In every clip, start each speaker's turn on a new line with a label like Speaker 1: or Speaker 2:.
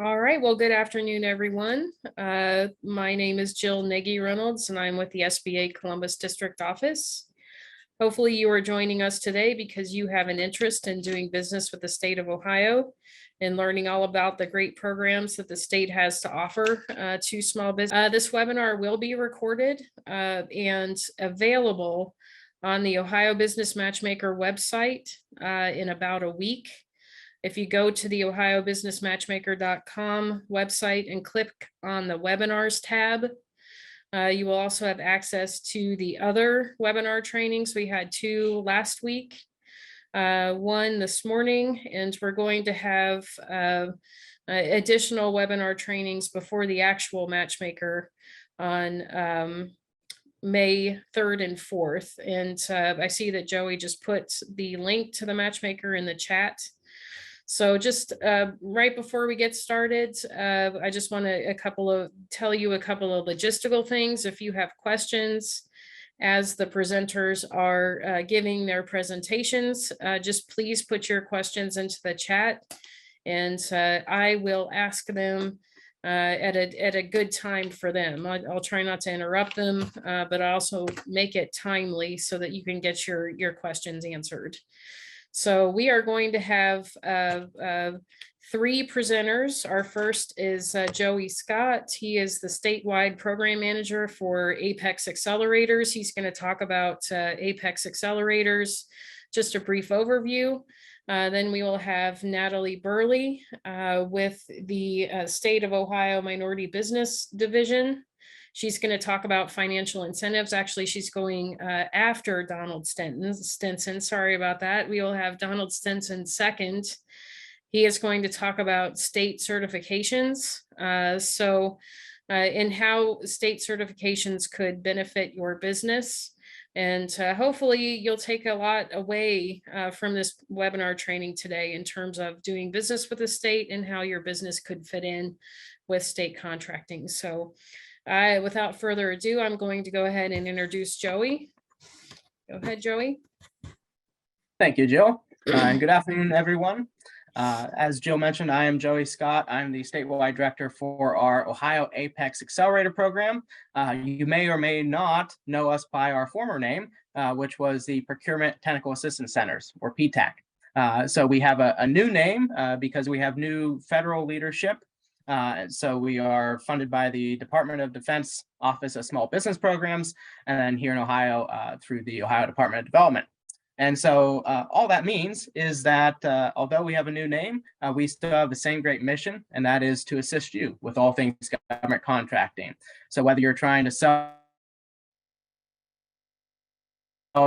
Speaker 1: All right, well, good afternoon, everyone. My name is Jill Nagy Reynolds, and I'm with the SBA Columbus District Office. Hopefully you are joining us today because you have an interest in doing business with the state of Ohio and learning all about the great programs that the state has to offer to small business. This webinar will be recorded and available on the Ohio Business Matchmaker website in about a week. If you go to the ohiobusinessmatchmaker.com website and click on the webinars tab, you will also have access to the other webinar trainings. We had 2 last week, 1 this morning, and we're going to have additional webinar trainings before the actual matchmaker on May 3rd and 4th. And I see that Joey just put the link to the matchmaker in the chat. So just right before we get started, I just want to tell you a couple of logistical things. If you have questions as the presenters are giving their presentations, just please put your questions into the chat, and I will ask them at a good time for them. I'll try not to interrupt them, but I also make it timely so that you can get your questions answered. So we are going to have 3 presenters. Our first is Joey Scott. He is the statewide program manager for Apex Accelerators. He's going to talk about Apex Accelerators, just a brief overview. Then we will have Natalie Burley with the State of Ohio Minority Business Division. She's going to talk about financial incentives. Actually, she's going after Donald Stinson. Sorry about that. We will have Donald Stinson second. He is going to talk about state certifications. And how state certifications could benefit your business. And hopefully you'll take a lot away from this webinar training today in terms of doing business with the state and how your business could fit in with state contracting. So without further ado, I'm going to go ahead and introduce Joey. Go ahead, Joey.
Speaker 2: Thank you, Jill. And good afternoon, everyone. As Jill mentioned, I am Joey Scott. I'm the statewide director for our Ohio Apex Accelerator program. You may or may not know us by our former name, which was the Procurement Technical Assistance Centers, or PTAC. So we have a new name because we have new federal leadership. So we are funded by the Department of Defense Office of Small Business Programs, and then here in Ohio through the Ohio Department of Development. And so all that means is that although we have a new name, we still have the same great mission, and that is to assist you with all things government contracting. So whether you're trying to sell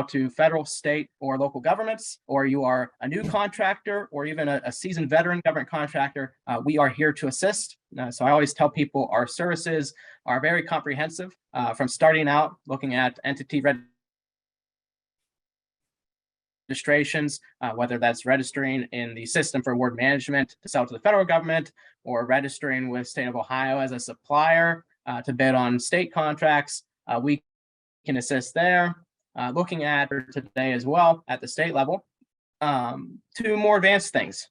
Speaker 2: to federal, state, or local governments, or you are a new contractor, or even a seasoned veteran government contractor, we are here to assist. So I always tell people our services are very comprehensive, from starting out looking at entity registrations, whether that's registering in the system for award management to sell to the federal government, or registering with state of Ohio as a supplier to bid on state contracts. We can assist there. Looking at today as well at the state level to more advanced things,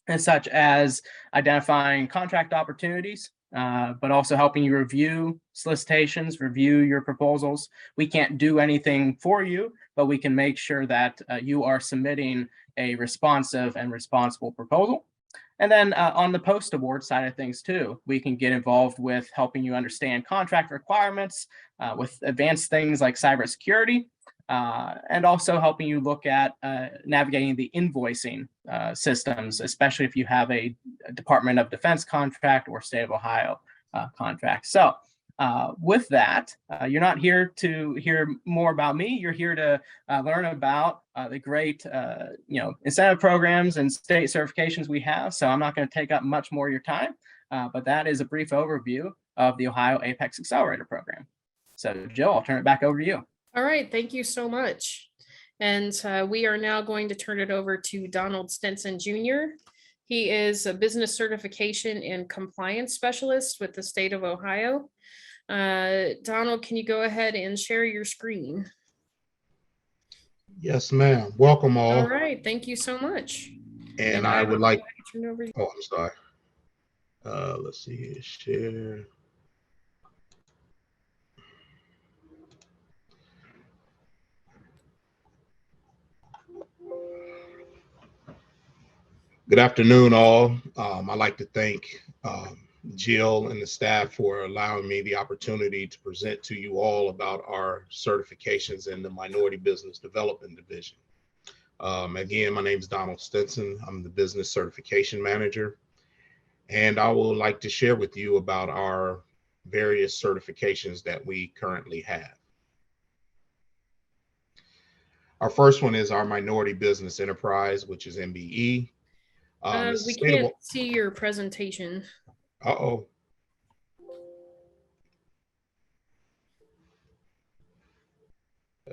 Speaker 2: and such as identifying contract opportunities, but also helping you review solicitations, review your proposals. We can't do anything for you, but we can make sure that you are submitting a responsive and responsible proposal. And then on the post-award side of things too, we can get involved with helping you understand contract requirements with advanced things like cybersecurity, and also helping you look at navigating the invoicing systems, especially if you have a Department of Defense contract or State of Ohio contract. So with that, you're not here to hear more about me. You're here to learn about the great incentive programs and state certifications we have. So I'm not going to take up much more of your time, but that is a brief overview of the Ohio Apex Accelerator program. So Jill, I'll turn it back over to you.
Speaker 1: All right, thank you so much. And we are now going to turn it over to Donald Stinson Jr. He is a business certification and compliance specialist with the state of Ohio. Donald, can you go ahead and share your screen?
Speaker 3: Yes, ma'am. Welcome all.
Speaker 1: All right, thank you so much.
Speaker 3: And I would like,
Speaker 1: turn over.
Speaker 3: oh, I'm sorry. Let's see here, share. Good afternoon, all. I'd like to thank Jill and the staff for allowing me the opportunity to present to you all about our certifications in the Minority Business Development Division. Again, my name is Donald Stinson. I'm the Business Certification Manager, and I would like to share with you about our various certifications that we currently have. Our first one is our Minority Business Enterprise, which is MBE.
Speaker 1: We can't see your presentation.
Speaker 3: Uh-oh.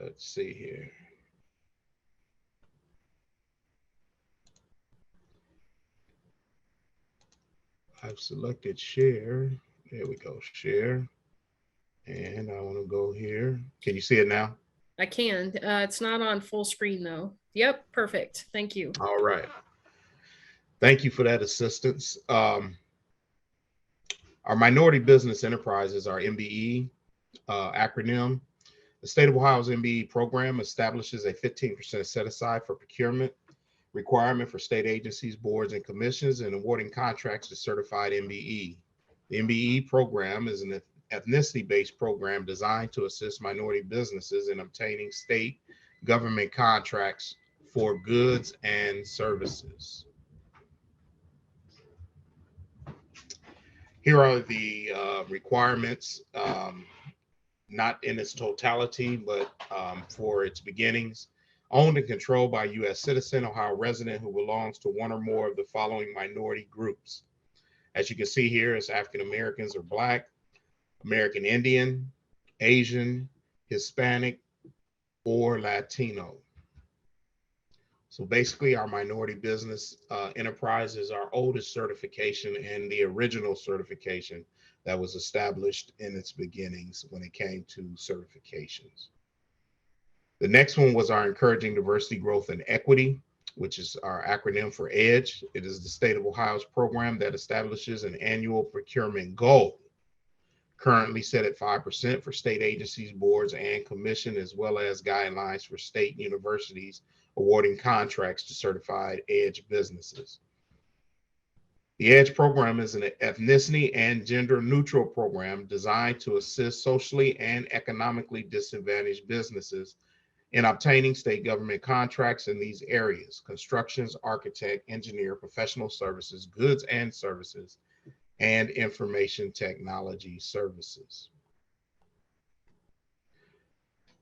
Speaker 3: Let's see here. I've selected share. There we go, share. And I want to go here. Can you see it now?
Speaker 1: I can. It's not on full screen though. Yep, perfect. Thank you.
Speaker 3: All right. Thank you for that assistance. Our Minority Business Enterprises, our MBE acronym. The State of Ohio's MBE program establishes a 15% set aside for procurement requirement for state agencies, boards, and commissions in awarding contracts to certified MBE. The MBE program is an ethnicity-based program designed to assist minority businesses in obtaining state government contracts for goods and services. Here are the requirements, not in its totality, but for its beginnings. Owned and controlled by a U.S. citizen, Ohio resident who belongs to one or more of the following minority groups. As you can see here, it's African Americans or Black, American Indian, Asian, Hispanic, or Latino. So basically, our Minority Business Enterprise is our oldest certification and the original certification that was established in its beginnings when it came to certifications. The next one was our Encouraging Diversity, Growth, and Equity, which is our acronym for EDGE. It is the State of Ohio's program that establishes an annual procurement goal, currently set at 5% for state agencies, boards, and commission, as well as guidelines for state universities awarding contracts to certified EDGE businesses. The EDGE program is an ethnicity and gender neutral program designed to assist socially and economically disadvantaged businesses in obtaining state government contracts in these areas: constructions, architect, engineer, professional services, goods and services, and information technology services.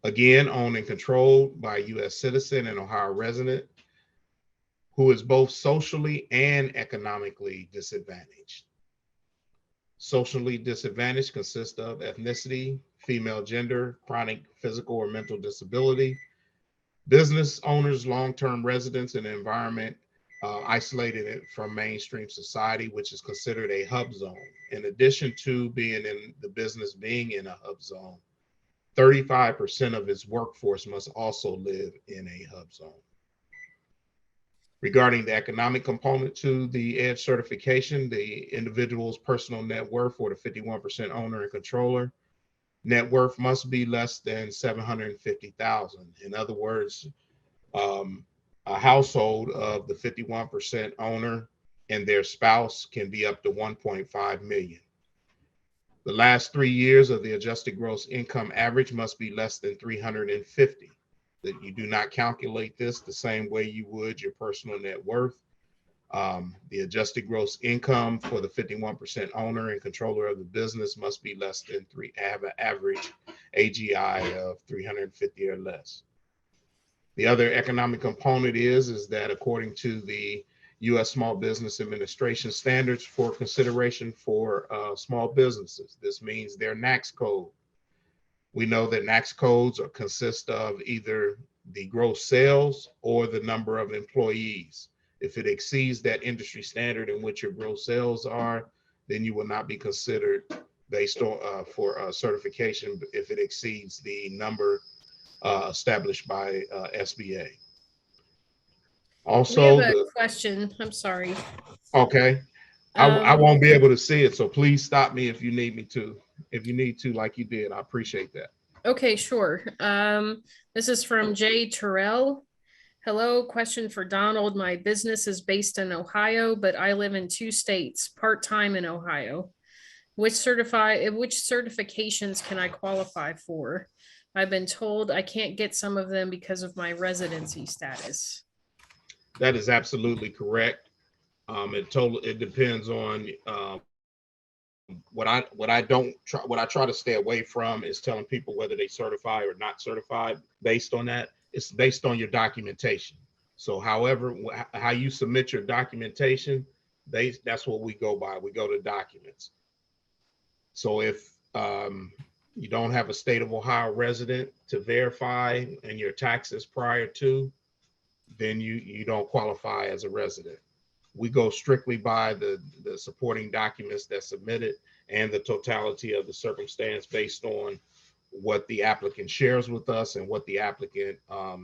Speaker 3: Again, owned and controlled by a U.S. citizen and Ohio resident who is both socially and economically disadvantaged. Socially disadvantaged consists of ethnicity, female gender, chronic physical or mental disability, business owners, long-term residents in an environment isolated from mainstream society, which is considered a hub zone. In addition to being in the business being in a hub zone, 35% of its workforce must also live in a hub zone. Regarding the economic component to the EDGE certification, the individual's personal net worth, or the 51% owner and controller net worth, must be less than $750,000. In other words, a household of the 51% owner and their spouse can be up to 1.5 million. The last 3 years of the adjusted gross income average must be less than 350. That you do not calculate this the same way you would your personal net worth. The adjusted gross income for the 51% owner and controller of the business must be less than have an average AGI of 350 or less. The other economic component is that according to the U.S. Small Business Administration standards for consideration for small businesses, this means their NAICS code. We know that NAICS codes consist of either the gross sales or the number of employees. If it exceeds that industry standard in which your gross sales are, then you will not be considered based on for certification if it exceeds the number established by SBA. Also,
Speaker 1: we have a question. I'm sorry.
Speaker 3: Okay. I won't be able to see it, so please stop me if you need me to. If you need to, like you did, I appreciate that.
Speaker 1: Okay, sure. This is from Jay Terrell. Hello, question for Donald. My business is based in Ohio, but I live in 2 states, part-time in Ohio. Which certifications can I qualify for? I've been told I can't get some of them because of my residency status.
Speaker 3: That is absolutely correct. It depends on what I try to stay away from is telling people whether they certified or not certified based on that. It's based on your documentation. So however, how you submit your documentation, that's what we go by. We go to documents. So if you don't have a state of Ohio resident to verify and your taxes prior to, then you don't qualify as a resident. We go strictly by the supporting documents that's submitted and the totality of the circumstance based on what the applicant shares with us and what the applicant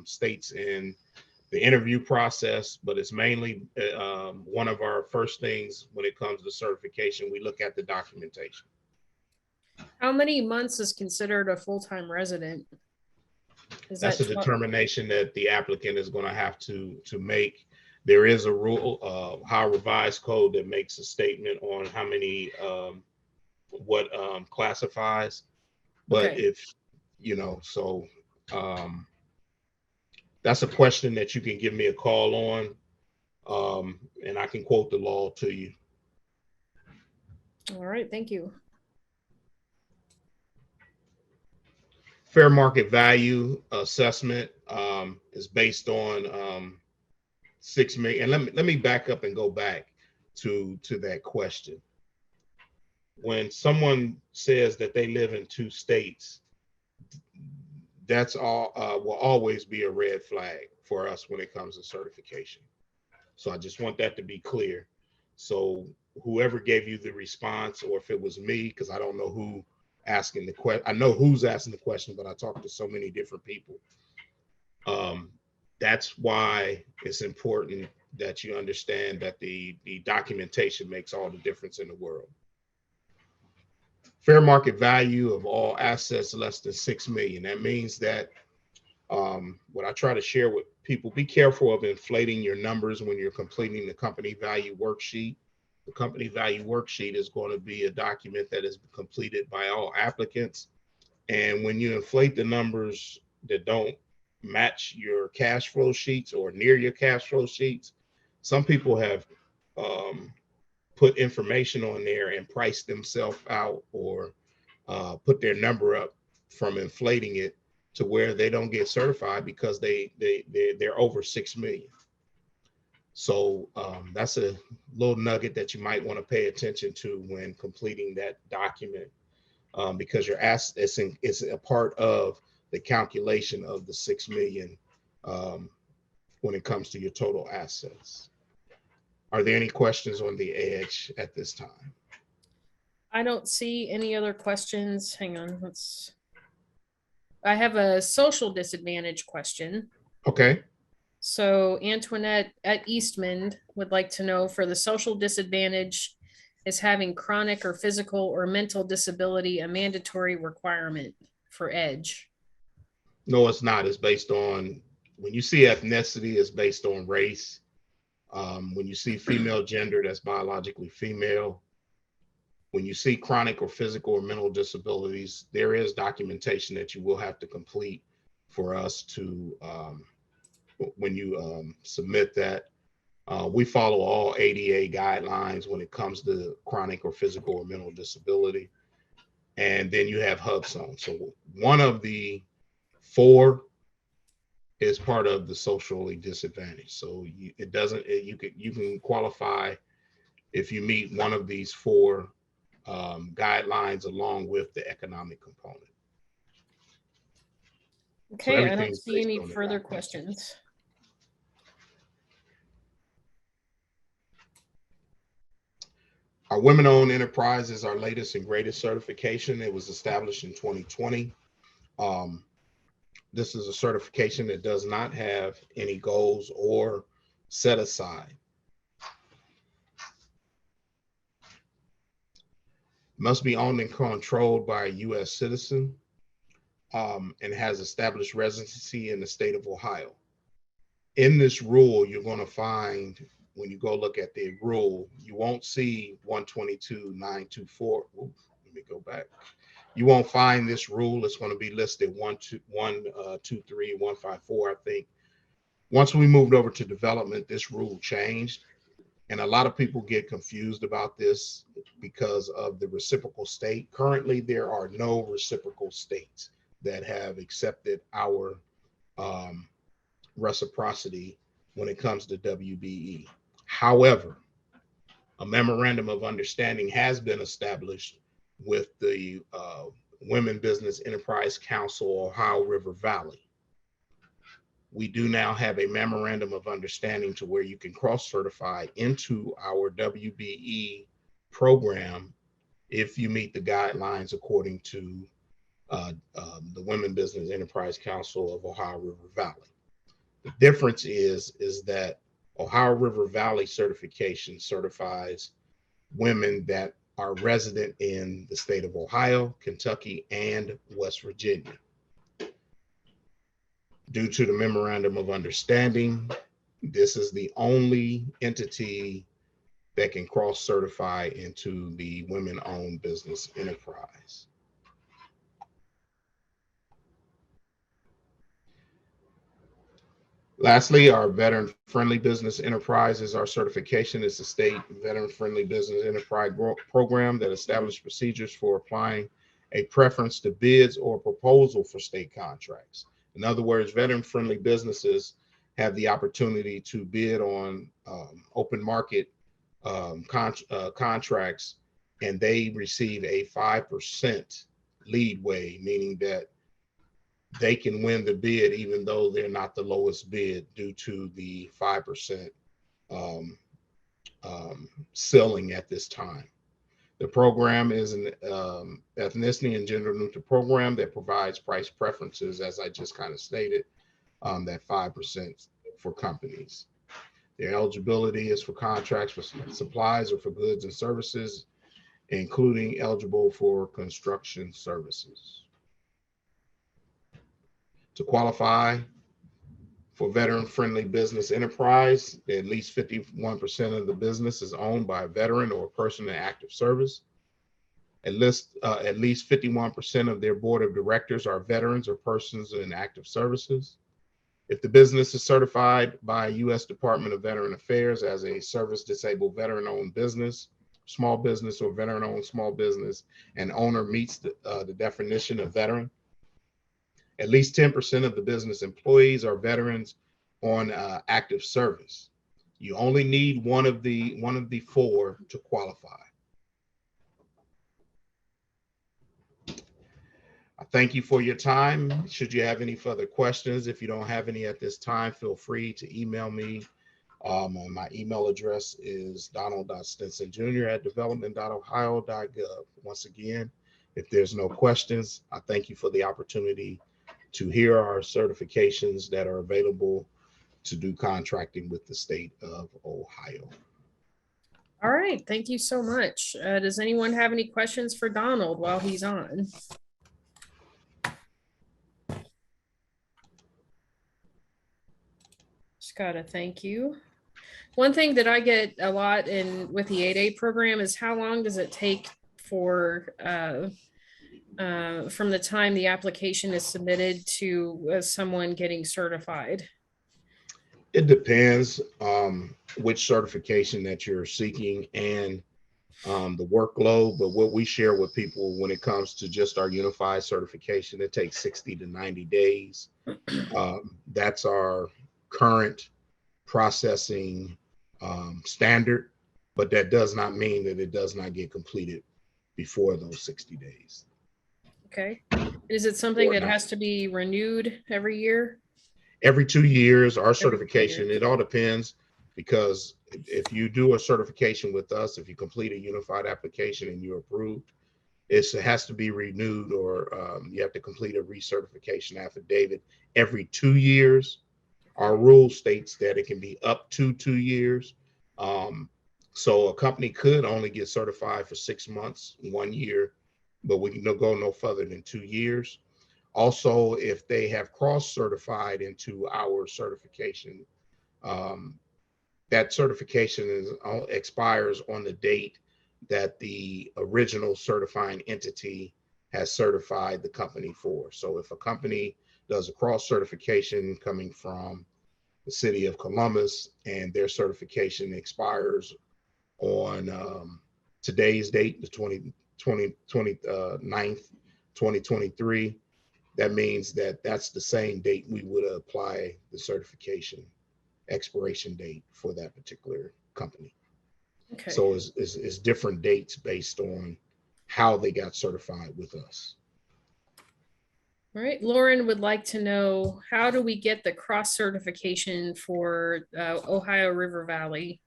Speaker 3: states in the interview process. But it's mainly one of our first things when it comes to certification. We look at the documentation.
Speaker 1: How many months is considered a full-time resident?
Speaker 3: That's a determination that the applicant is going to have to make. There is a rule, Ohio Revised Code, that makes a statement on how many, what classifies. But
Speaker 1: Okay.
Speaker 3: if, so that's a question that you can give me a call on, and I can quote the law to you.
Speaker 1: All right, thank you.
Speaker 3: Fair market value assessment is based on 6 million. And let me back up and go back to that question. When someone says that they live in 2 states, that's all will always be a red flag for us when it comes to certification. So I just want that to be clear. So whoever gave you the response, or if it was me, because I don't know who asking the question. I know who's asking the question, but I talk to so many different people. That's why it's important that you understand that the documentation makes all the difference in the world. Fair market value of all assets less than 6 million. That means that what I try to share with people, be careful of inflating your numbers when you're completing the company value worksheet. The company value worksheet is going to be a document that is completed by all applicants. And when you inflate the numbers that don't match your cash flow sheets or near your cash flow sheets, some people have put information on there and priced themselves out, or put their number up from inflating it to where they don't get certified because they're over 6 million. So that's a little nugget that you might want to pay attention to when completing that document, because your assets is a part of the calculation of the 6 million when it comes to your total assets. Are there any questions on the edge at this time?
Speaker 1: I don't see any other questions. Hang on, I have a social disadvantage question.
Speaker 3: Okay.
Speaker 1: So Antoinette at Eastman would like to know, for the social disadvantage, is having chronic or physical or mental disability a mandatory requirement for EDGE?
Speaker 3: No, it's not. It's based on, when you see ethnicity, it's based on race. When you see female gender, that's biologically female. When you see chronic or physical or mental disabilities, there is documentation that you will have to complete for us to, when you submit that. We follow all ADA guidelines when it comes to chronic or physical or mental disability. And then you have HUBZone. So one of the 4 is part of the socially disadvantaged. So you can qualify if you meet one of these 4 guidelines along with the economic component.
Speaker 1: Okay, so I don't see any further questions.
Speaker 3: Our women-owned enterprise is our latest and greatest certification. It was established in 2020. This is a certification that does not have any goals or set aside. Must be owned and controlled by a U.S. citizen, and has established residency in the state of Ohio. In this rule, you're going to find, when you go look at the rule, you won't see 122.924. Let me go back. You won't find this rule. It's going to be listed 123, 154, I think. Once we moved over to development, this rule changed. And a lot of people get confused about this because of the reciprocal state. Currently, there are no reciprocal states that have accepted our reciprocity when it comes to WBE. However, a memorandum of understanding has been established with the Women Business Enterprise Council, Ohio River Valley. We do now have a memorandum of understanding to where you can cross-certify into our WBE program if you meet the guidelines according to the Women Business Enterprise Council of Ohio River Valley. The difference is that Ohio River Valley certification certifies women that are resident in the state of Ohio, Kentucky, and West Virginia. Due to the memorandum of understanding, this is the only entity that can cross-certify into the women-owned business enterprise. Lastly, our veteran-friendly business enterprises. Our certification is the state veteran-friendly business enterprise program that establishes procedures for applying a preference to bids or proposal for state contracts. In other words, veteran-friendly businesses have the opportunity to bid on open market contracts, and they receive a 5% leadway, meaning that they can win the bid even though they're not the lowest bid due to the 5% ceiling at this time. The program is an ethnicity and gender neutral program that provides price preferences, as I just kind of stated, that 5% for companies. Their eligibility is for contracts for supplies or for goods and services, including eligible for construction services. To qualify for veteran-friendly business enterprise, at least 51% of the business is owned by a veteran or a person in active service. At least 51% of their board of directors are veterans or persons in active services. If the business is certified by U.S. Department of Veteran Affairs as a service-disabled veteran-owned business, small business, or veteran-owned small business, and owner meets the definition of veteran, at least 10% of the business employees are veterans on active service. You only need one of the four to qualify. I thank you for your time. Should you have any further questions, if you don't have any at this time, feel free to email me. My email address is donald.stinsonjr@development.ohio.gov. Once again, if there's no questions, I thank you for the opportunity to hear our certifications that are available to do contracting with the state of Ohio.
Speaker 1: All right, thank you so much. Does anyone have any questions for Donald while he's on? Scott, thank you. One thing that I get a lot in with the 8A program is how long does it take for from the time the application is submitted to someone getting certified?
Speaker 3: It depends which certification that you're seeking and the workload, but what we share with people when it comes to just our unified certification, it takes 60 to 90 days. That's our current processing standard, but that does not mean that it does not get completed before those 60 days.
Speaker 1: Okay. Is it something that has to be renewed every year?
Speaker 3: Every 2 years, our certification, it all depends, because if you do a certification with us, if you complete a unified application and you're approved, it has to be renewed, or you have to complete a recertification affidavit every 2 years. Our rule states that it can be up to 2 years. So a company could only get certified for 6 months, 1 year, but we can go no further than 2 years. Also, if they have cross-certified into our certification, um, that certification expires on the date that the original certifying entity has certified the company for. So if a company does a cross certification coming from the city of Columbus and their certification expires on today's date, the 9th, 2023, that means that that's the same date we would apply the certification expiration date for that particular company.
Speaker 1: Okay.
Speaker 3: So it's different dates based on how they got certified with us.
Speaker 1: All right. Lauren would like to know, how do we get the cross certification for Ohio River Valley?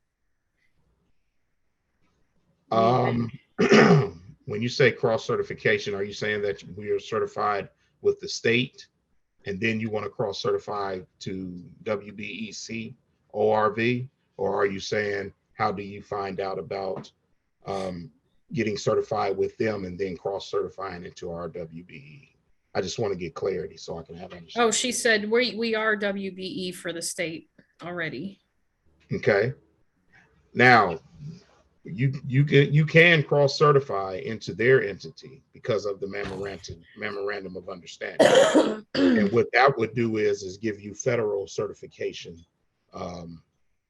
Speaker 3: When you say cross certification, are you saying that we are certified with the state and then you want to cross certify to WBEC ORV? Or are you saying, how do you find out about getting certified with them and then cross certifying into our WBE? I just want to get clarity so I can have understanding.
Speaker 1: Oh, she said we are WBE for the state already.
Speaker 3: Okay. Now, you can cross certify into their entity because of the memorandum of understanding. And what that would do is give you federal certification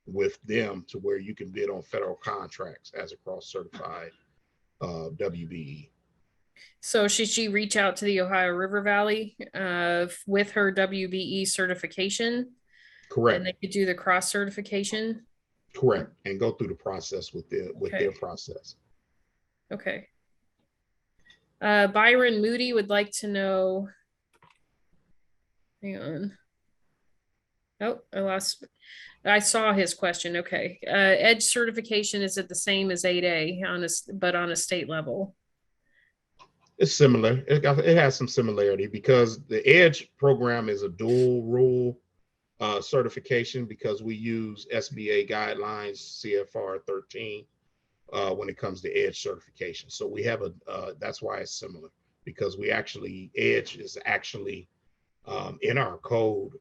Speaker 3: with them to where you can bid on federal contracts as a cross certified WBE.
Speaker 1: So should she reach out to the Ohio River Valley with her WBE certification?
Speaker 3: Correct.
Speaker 1: And they could do the cross certification.
Speaker 3: Correct, and go through the process with their process.
Speaker 1: Okay. Byron Moody would like to know. Hang on. Oh, I saw his question. Okay. EDGE certification, is it the same as 8A but on a state level?
Speaker 3: It's similar. It has some similarity because the EDGE program is a dual rule certification because we use SBA guidelines, CFR 13, when it comes to EDGE certification. So we have that's why it's similar, because EDGE is actually in our code,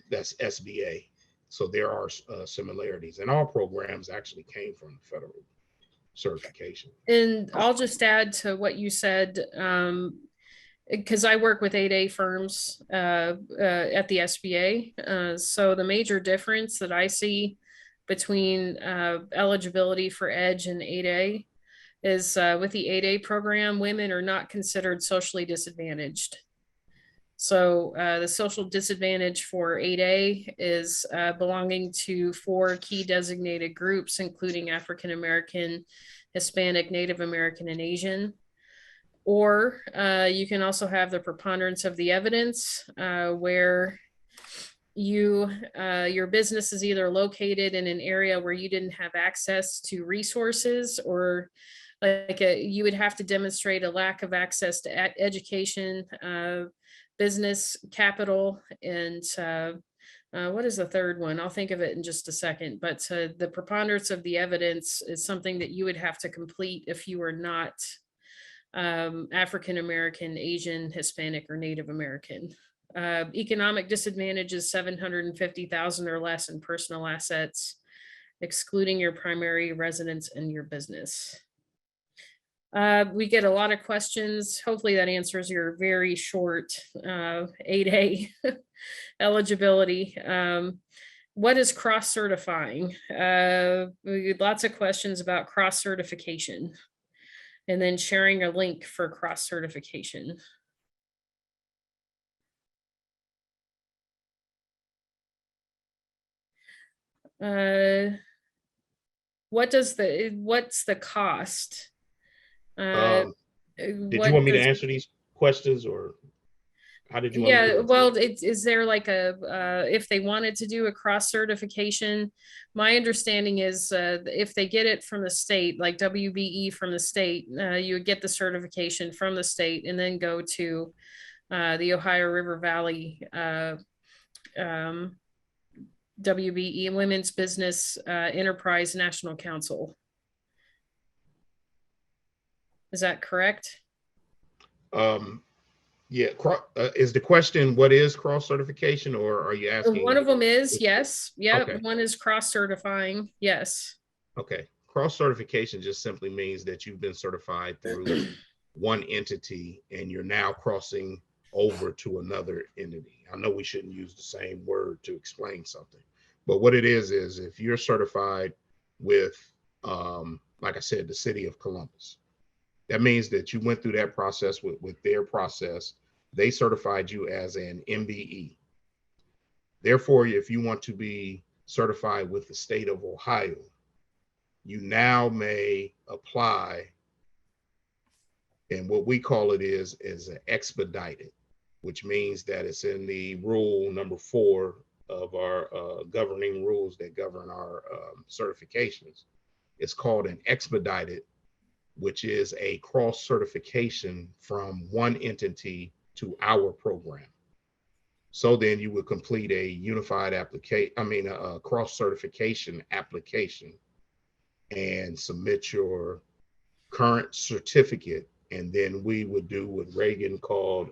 Speaker 3: that's SBA. So there are similarities, and all programs actually came from the federal certification.
Speaker 1: And I'll just add to what you said, because I work with 8A firms at the SBA. So the major difference that I see between eligibility for EDGE and 8A is with the 8A program, women are not considered socially disadvantaged. So the social disadvantage for 8A is belonging to 4 key designated groups, including African American, Hispanic, Native American, and Asian. Or you can also have the preponderance of the evidence where your business is either located in an area where you didn't have access to resources, or you would have to demonstrate a lack of access to education, business capital, and what is the third one? I'll think of it in just a second. But the preponderance of the evidence is something that you would have to complete if you were not African American, Asian, Hispanic, or Native American. Economic disadvantage is 750,000 or less in personal assets, excluding your primary residence and your business. We get a lot of questions. Hopefully that answers your very short 8A eligibility. What is cross certifying? We get lots of questions about cross certification, and then sharing a link for cross certification. What's the cost?
Speaker 3: Did you want me to answer these questions, or how did you want me to?
Speaker 1: Well, is there like if they wanted to do a cross certification? My understanding is if they get it from the state, like WBE from the state, you would get the certification from the state and then go to the Ohio River Valley WBE, Women's Business Enterprise National Council. Is that correct?
Speaker 3: Yeah, is the question what is cross certification, or are you asking?
Speaker 1: One of them is, yes. Yeah,
Speaker 3: Okay.
Speaker 1: one is cross certifying. Yes.
Speaker 3: Okay. Cross certification just simply means that you've been certified through one entity and you're now crossing over to another entity. I know we shouldn't use the same word to explain something, but what it is if you're certified with, like I said, the city of Columbus, that means that you went through that process with their process. They certified you as an MBE. Therefore, if you want to be certified with the state of Ohio, you now may apply, and what we call it is an expedited, which means that it's in the rule number 4 of our governing rules that govern our certifications. It's called an expedited, which is a cross certification from one entity to our program. So then you would complete a unified application, a cross certification application, and submit your current certificate. And then we would do what Reagan called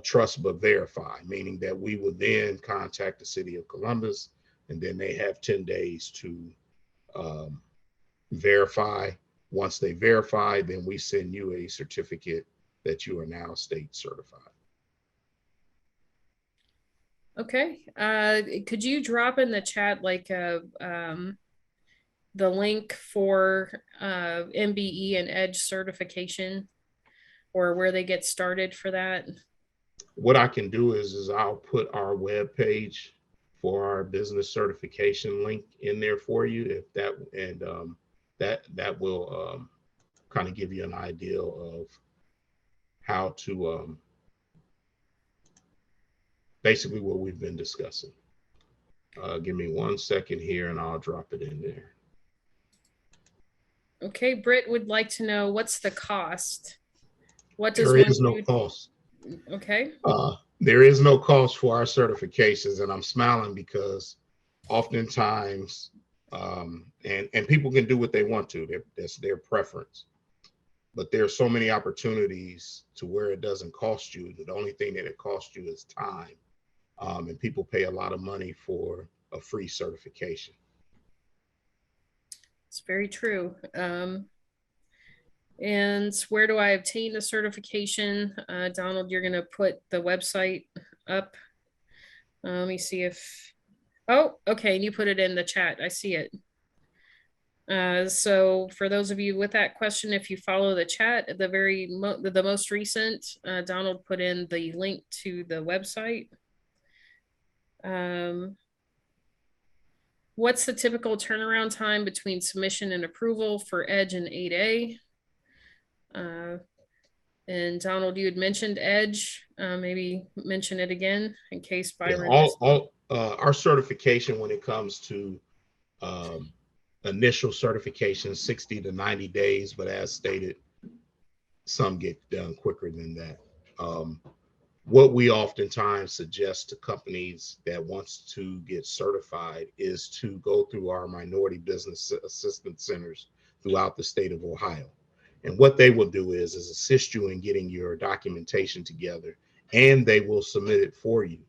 Speaker 3: trust but verify, meaning that we would then contact the city of Columbus, and then they have 10 days to verify. Once they verify, then we send you a certificate that you are now state certified.
Speaker 1: Okay. Could you drop in the chat like the link for MBE and EDGE certification, or where they get started for that?
Speaker 3: What I can do is I'll put our web page for our business certification link in there for you, if that, and that will kind of give you an idea of how to basically what we've been discussing. Give me 1 second here and I'll drop it in there.
Speaker 1: Okay, Britt would like to know, what's the cost? What does
Speaker 3: There
Speaker 1: one
Speaker 3: is no
Speaker 1: do?
Speaker 3: cost.
Speaker 1: Okay.
Speaker 3: There is no cost for our certifications, and I'm smiling because oftentimes, and people can do what they want to. That's their preference. But there are so many opportunities to where it doesn't cost you. The only thing that it costs you is time, and people pay a lot of money for a free certification.
Speaker 1: It's very true. And where do I obtain the certification? Donald, you're going to put the website up. Let me see if, oh, okay. And you put it in the chat. I see it. So for those of you with that question, if you follow the chat, the most recent, Donald put in the link to the website. What's the typical turnaround time between submission and approval for EDGE and 8A? And Donald, you had mentioned EDGE. Maybe mention it again in case Byron.
Speaker 3: Yeah, our certification, when it comes to initial certification, 60 to 90 days, but as stated, some get done quicker than that. What we oftentimes suggest to companies that wants to get certified is to go through our minority business assistance centers throughout the state of Ohio. And what they will do is assist you in getting your documentation together, and they will submit it for you.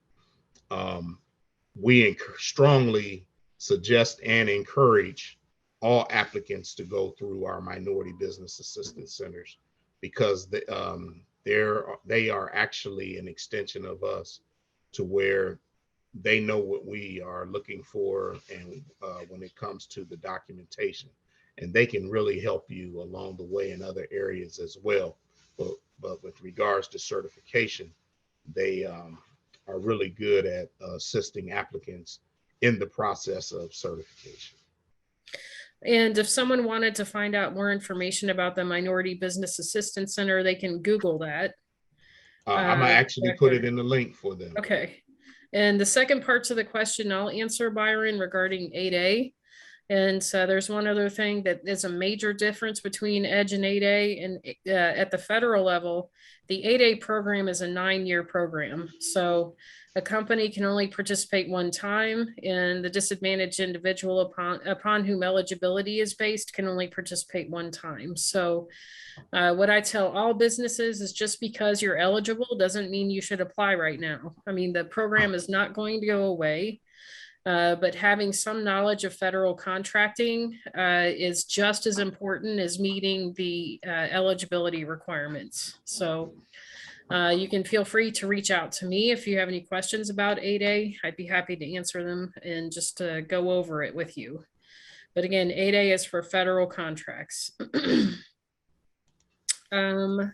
Speaker 3: We strongly suggest and encourage all applicants to go through our minority business assistance centers, because they are actually an extension of us, to where they know what we are looking for, and when it comes to the documentation, and they can really help you along the way in other areas as well. But with regards to certification, they are really good at assisting applicants in the process of certification.
Speaker 1: And if someone wanted to find out more information about the Minority Business Assistance Center, they can Google that.
Speaker 3: I'm gonna actually put it in the link for them.
Speaker 1: Okay. And the second parts of the question I'll answer, Byron, regarding 8A. And so there's one other thing that is a major difference between EDGE and 8A. And at the federal level, the 8A program is a 9-year program. So A company can only participate one time, and the disadvantaged individual upon whom eligibility is based can only participate one time. So what I tell all businesses is just because you're eligible doesn't mean you should apply right now. I mean, the program is not going to go away. But having some knowledge of federal contracting is just as important as meeting the eligibility requirements. So you can feel free to reach out to me if you have any questions about 8A. I'd be happy to answer them and just go over it with you. But again, 8A is for federal contracts. Brandon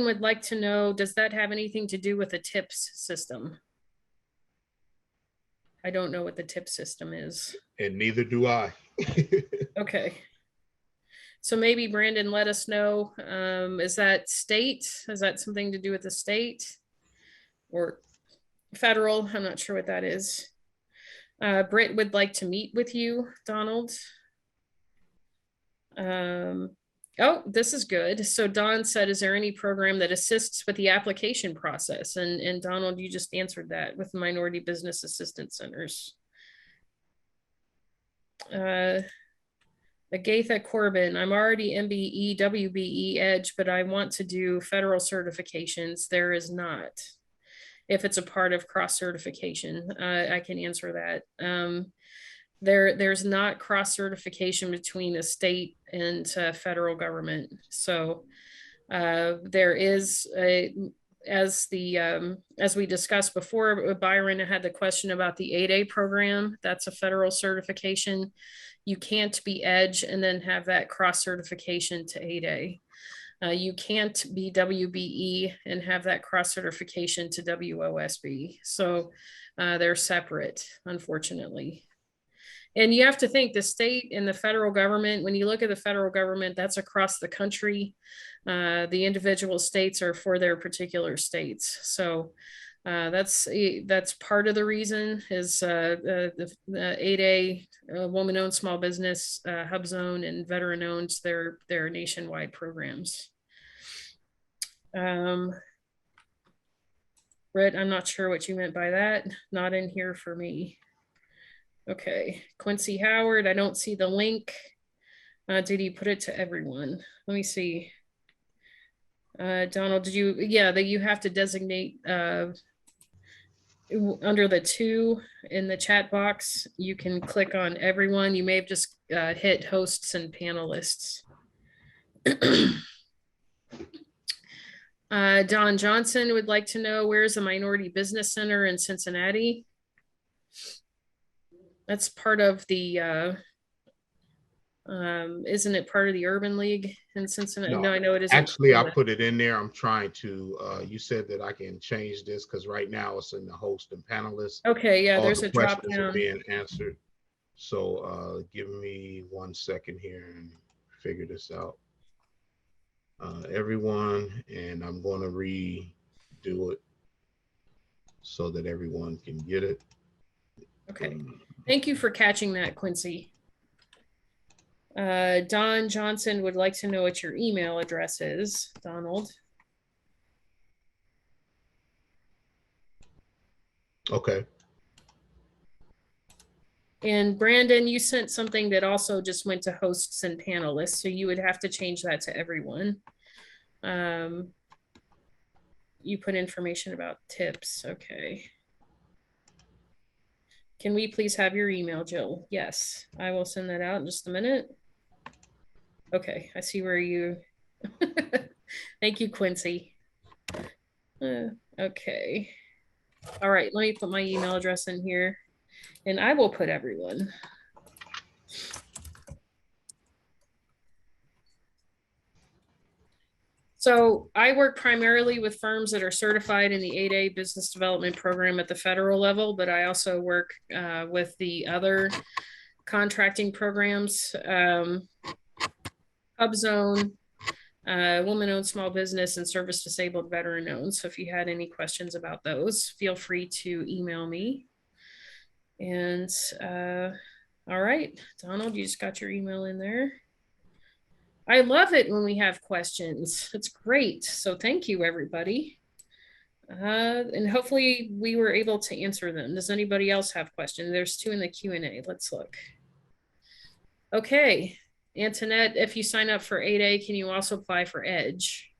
Speaker 1: would like to know, does that have anything to do with the TIPS system? I don't know what the TIP system is.
Speaker 3: And neither do I.
Speaker 1: Okay. So maybe Brandon, let us know. Is that state? Is that something to do with the state or federal? I'm not sure what that is. Britt would like to meet with you, Donald. Oh, this is good. So Don said, is there any program that assists with the application process? And Donald, you just answered that with Minority Business Assistance Centers. Agatha Corbin, I'm already MBE, WBE, EDGE, but I want to do federal certifications. There is not. If it's a part of cross certification, I can answer that. There's not cross certification between the state and federal government. So there is as we discussed before, Byron had the question about the 8A program. That's a federal certification. You can't be EDGE and then have that cross certification to 8A. You can't be WBE and have that cross certification to WOSB. So they're separate, unfortunately. And you have to think the state and the federal government, when you look at the federal government, that's across the country. The individual states are for their particular states. So that's part of the reason is the 8A woman-owned small business, HUBZone, and veteran-owned, their nationwide programs. Brett, I'm not sure what you meant by that. Not in here for me. Okay, Quincy Howard, I don't see the link. Did he put it to everyone? Let me see. Donald, did you, yeah, that you have to designate under the 2 in the chat box, you can click on everyone. You may have just hit hosts and panelists. Don Johnson would like to know, where's the Minority Business Center in Cincinnati? That's part of the, isn't it part of the Urban League in Cincinnati? No, I know it isn't.
Speaker 3: Actually, I put it in there. I'm trying to, you said that I can change this because right now it's in the host and panelists.
Speaker 1: Okay, yeah,
Speaker 3: All
Speaker 1: there's
Speaker 3: the
Speaker 1: a drop
Speaker 3: questions
Speaker 1: down.
Speaker 3: are being answered. So give me 1 second here and figure this out. Everyone, and I'm going to redo it so that everyone can get it.
Speaker 1: Okay, thank you for catching that, Quincy. Don Johnson would like to know what your email address is, Donald.
Speaker 3: Okay.
Speaker 1: And Brandon, you sent something that also just went to hosts and panelists, so you would have to change that to everyone. You put information about tips, okay. Can we please have your email, Jill? Yes, I will send that out in just a minute. Okay, I see where you, thank you, Quincy. Okay, all right, let me put my email address in here and I will put everyone. So I work primarily with firms that are certified in the 8A business development program at the federal level, but I also work with the other contracting programs, HUBZone, woman-owned small business, and service disabled veteran-owned. So if you had any questions about those, feel free to email me. And all right, Donald, you just got your email in there. I love it when we have questions. It's great. So thank you, everybody. And hopefully we were able to answer them. Does anybody else have questions? There's 2 in the Q&A. Let's look. Okay, Antoinette, if you sign up for 8A, can you also apply for EDGE?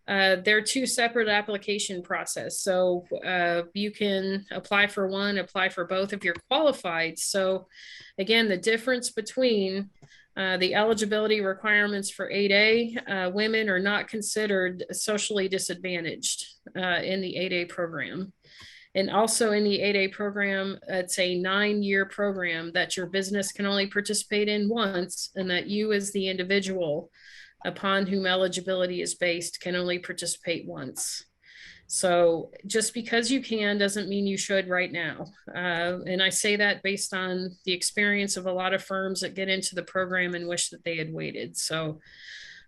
Speaker 1: They're 2 separate application process. So you can apply for one, apply for both if you're qualified. So again, the difference between the eligibility requirements for 8A, women are not considered socially disadvantaged in the 8A program. And also in the 8A program, it's a 9-year program that your business can only participate in once, and that you as the individual upon whom eligibility is based can only participate once. So just because you can doesn't mean you should right now. And I say that based on the experience of a lot of firms that get into the program and wish that they had waited. So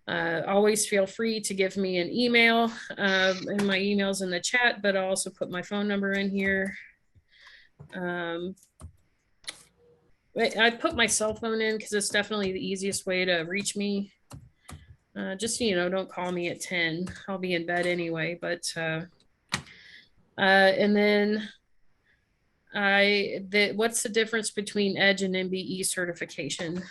Speaker 1: always feel free to give me an email, and my email's in the chat, but I'll also put my phone number in here. I put my cell phone in because it's definitely the easiest way to reach me. Just, don't call me at 10. I'll be in bed anyway, but, and then what's the difference between EDGE and MBE certification?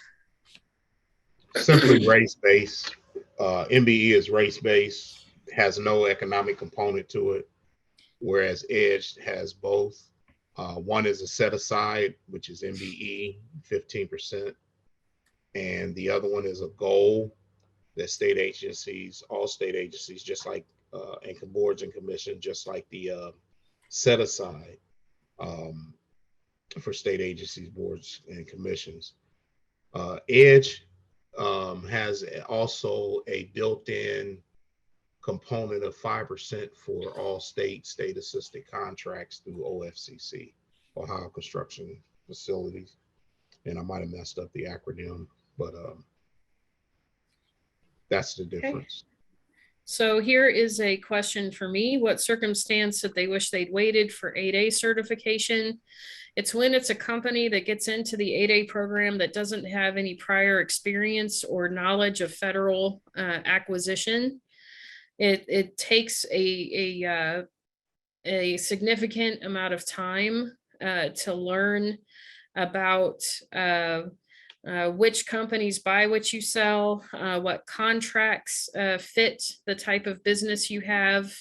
Speaker 3: Simply race-based. MBE is race-based, has no economic component to it, whereas EDGE has both. One is a set aside, which is MBE, 15%. And the other one is a goal that state agencies, all state agencies, just like and boards and commission, just like the set aside for state agencies, boards and commissions. EDGE has also a built-in component of 5% for all state assisted contracts through OFCC, Ohio Construction Facilities. And I might have messed up the acronym, but that's the difference.
Speaker 1: Okay. So here is a question for me. What circumstance that they wish they'd waited for 8A certification? It's when it's a company that gets into the 8A program that doesn't have any prior experience or knowledge of federal acquisition. It takes a significant amount of time to learn about which companies buy what you sell, what contracts fit the type of business you have,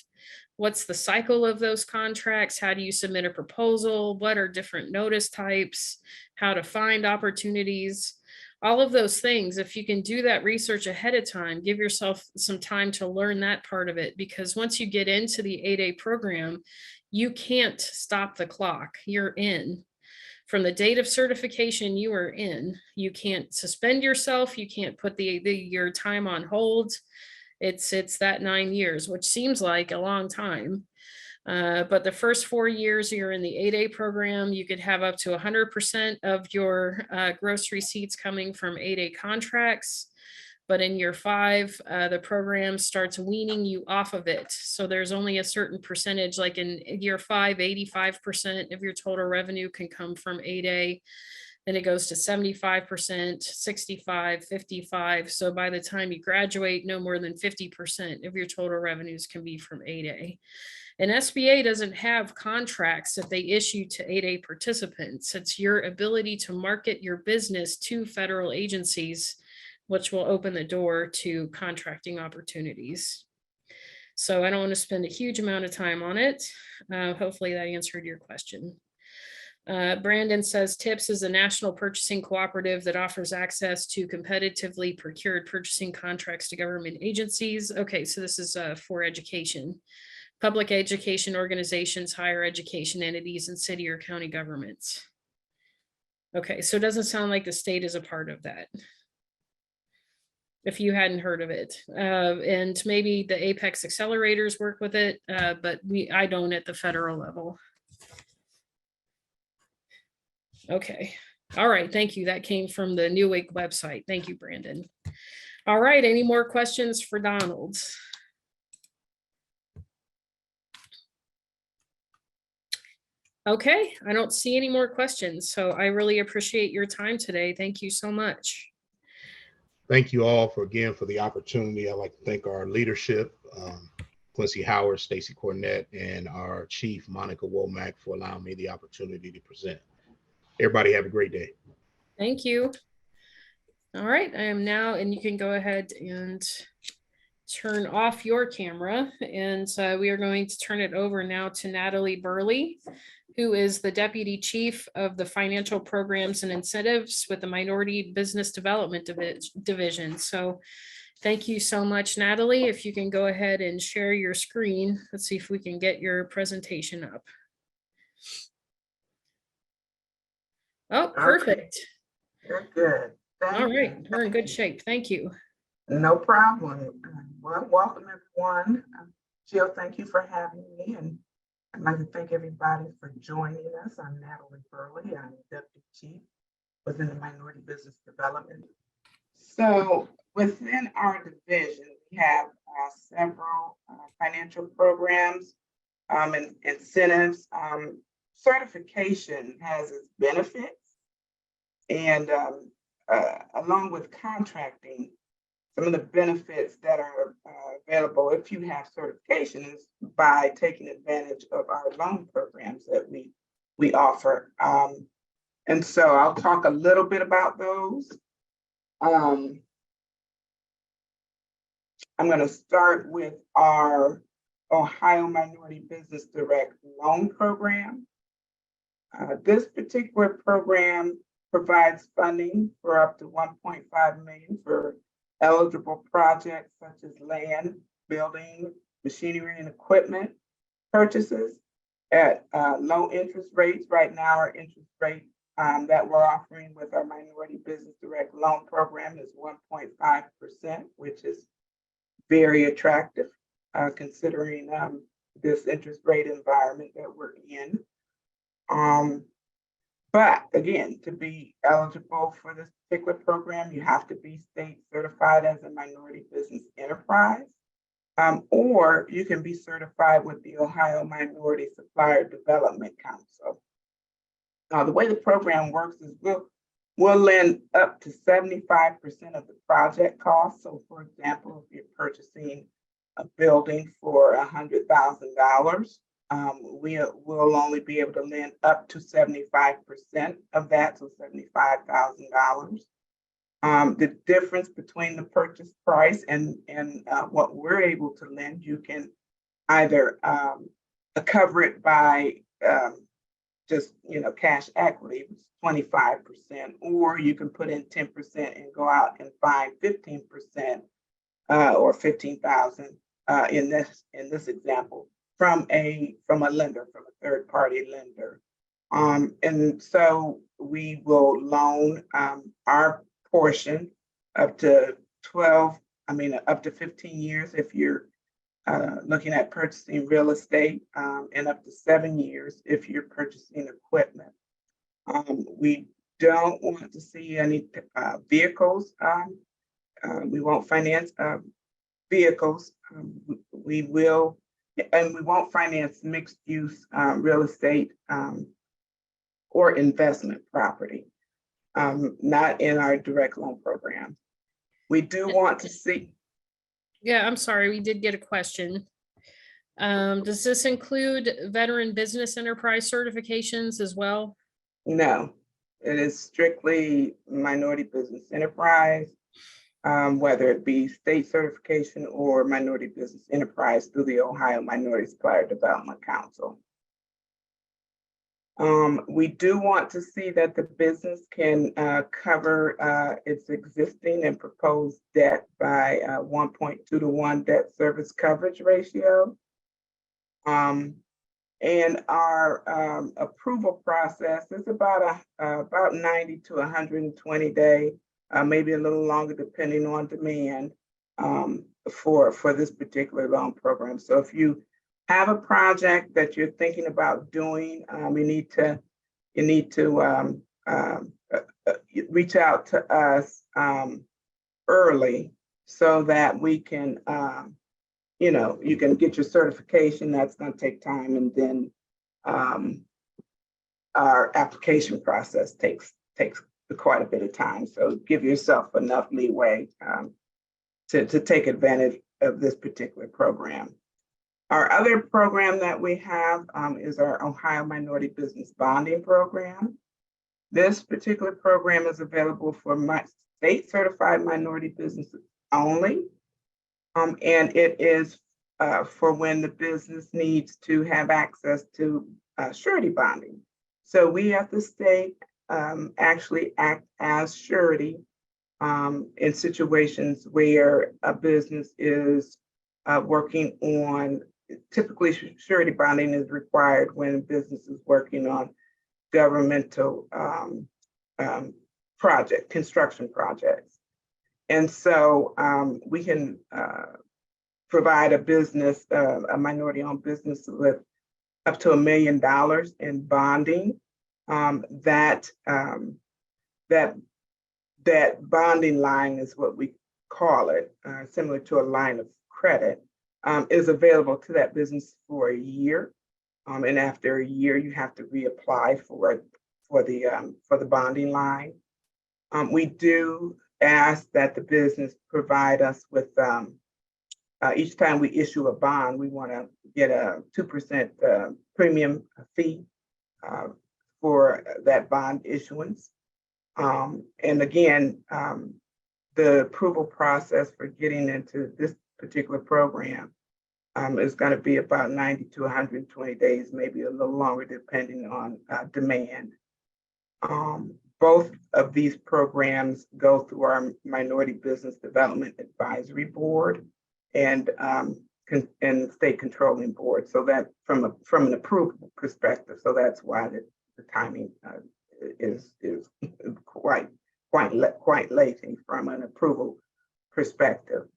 Speaker 1: what's the cycle of those contracts, how do you submit a proposal, what are different notice types, how to find opportunities, all of those things. If you can do that research ahead of time, give yourself some time to learn that part of it, because once you get into the 8A program, you can't stop the clock. You're in. From the date of certification, you are in. You can't suspend yourself. You can't put your time on hold. It's that 9 years, which seems like a long time. But the first 4 years you're in the 8A program, you could have up to 100% of your gross receipts coming from 8A contracts. But in year 5, the program starts weaning you off of it. So there's only a certain percentage, like in year 5, 85% of your total revenue can come from 8A. Then it goes to 75%, 65, 55. So by the time you graduate, no more than 50% of your total revenues can be from 8A. And SBA doesn't have contracts that they issue to 8A participants. It's your ability to market your business to federal agencies, which will open the door to contracting opportunities. So I don't want to spend a huge amount of time on it. Hopefully that answered your question. Brandon says TIPS is a national purchasing cooperative that offers access to competitively procured purchasing contracts to government agencies. Okay, so this is for education, public education organizations, higher education entities, and city or county governments. Okay, so it doesn't sound like the state is a part of that, if you hadn't heard of it. And maybe the Apex accelerators work with it, but I don't at the federal level. Okay. All right. Thank you. That came from the Newegg website. Thank you, Brandon. All right. Any more questions for Donald? Okay. I don't see any more questions. So I really appreciate your time today. Thank you so much.
Speaker 3: Thank you all for the opportunity. I'd like to thank our leadership Quincy Howard, Stacy Cornett, and our chief, Monica Womack, for allowing me the opportunity to present. Everybody have a great day.
Speaker 1: Thank you. All right, I am now, and you can go ahead and turn off your camera. And we are going to turn it over now to Natalie Burley, who is the Deputy Chief of the Financial Programs and Incentives with the Minority Business Development Division. So thank you so much, Natalie. If you can go ahead and share your screen, let's see if we can get your presentation up. Oh, perfect.
Speaker 4: You're good.
Speaker 1: All right, we're in good shape. Thank you.
Speaker 4: No problem. Well, welcome everyone. Jill, thank you for having me, and I'd like to thank everybody for joining us. I'm Natalie Burley. I'm Deputy Chief within the Minority Business Development. So within our division, we have several financial programs and incentives. Certification has its benefits, and along with contracting, some of the benefits that are available if you have certification is by taking advantage of our loan programs that we offer. And so I'll talk a little bit about those. I'm going to start with our Ohio Minority Business Direct Loan Program. This particular program provides funding for up to $1.5 million for eligible projects such as land, building, machinery, and equipment purchases at low interest rates. Right now, our interest rate that we're offering with our Minority Business Direct Loan Program is 1.5%, which is very attractive considering this interest rate environment that we're in. But again, to be eligible for this particular program, you have to be state certified as a minority business enterprise, or you can be certified with the Ohio Minority Supplier Development Council. The way the program works is we'll lend up to 75% of the project cost. So for example, if you're purchasing a building for $100,000, we'll only be able to lend up to 75% of that, so $75,000. The difference between the purchase price and what we're able to lend, you can either cover it by just cash equity, 25%, or you can put in 10% and go out and find 15% or $15,000 in this example from a lender, from a third party lender. And so we will loan our portion up to 15 years if you're looking at purchasing real estate, and up to 7 years if you're purchasing equipment. We don't want to see any vehicles. We won't finance vehicles. We won't finance mixed use real estate or investment property, not in our direct loan program. We do want to see.
Speaker 1: Yeah, I'm sorry, we did get a question. Does this include veteran business enterprise certifications as well?
Speaker 4: No, it is strictly minority business enterprise, whether it be state certification or minority business enterprise through the Ohio Minority Supplier Development Council. We do want to see that the business can cover its existing and proposed debt by 1.2 to 1 debt service coverage ratio. And our approval process is about 90 to 120 day, maybe a little longer depending on demand for this particular loan program. So if you have a project that you're thinking about doing, you need to reach out to us early so that we can, you can get your certification. That's going to take time, and then our application process takes quite a bit of time. So give yourself enough leeway to take advantage of this particular program. Our other program that we have is our Ohio Minority Business Bonding Program. This particular program is available for my state certified minority businesses only. And it is for when the business needs to have access to surety bonding. So we at the state actually act as surety in situations where a business is working on, typically surety bonding is required when a business is working on governmental construction projects. And so we can provide a business, a minority-owned business with up to $1 million in bonding. That bonding line is what we call it, similar to a line of credit, is available to that business for a year. And after a year, you have to reapply for the bonding line. We do ask that the business provide us with, each time we issue a bond, we want to get a 2% premium fee for that bond issuance. And again, the approval process for getting into this particular program is going to be about 90 to 120 days, maybe a little longer, depending on demand. Both of these programs go through our Minority Business Development Advisory Board and State Controlling Board. So that from an approval perspective, so that's why the timing is quite lengthy from an approval perspective.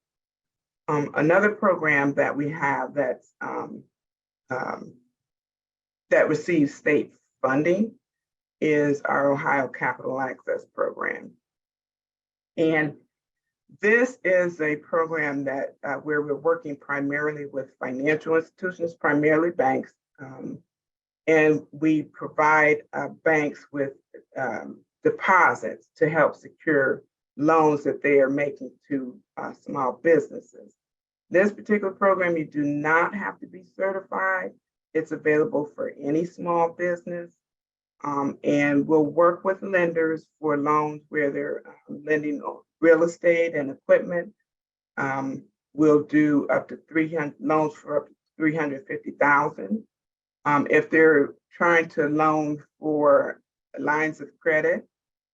Speaker 4: Another program that we have that's that receives state funding is our Ohio Capital Access Program. And this is a program that where we're working primarily with financial institutions, primarily banks, and we provide banks with deposits to help secure loans that they are making to small businesses. This particular program, you do not have to be certified. It's available for any small business. And we'll work with lenders for loans where they're lending on real estate and equipment. We'll do up to 300 loans for up to $350,000. If they're trying to loan for lines of credit,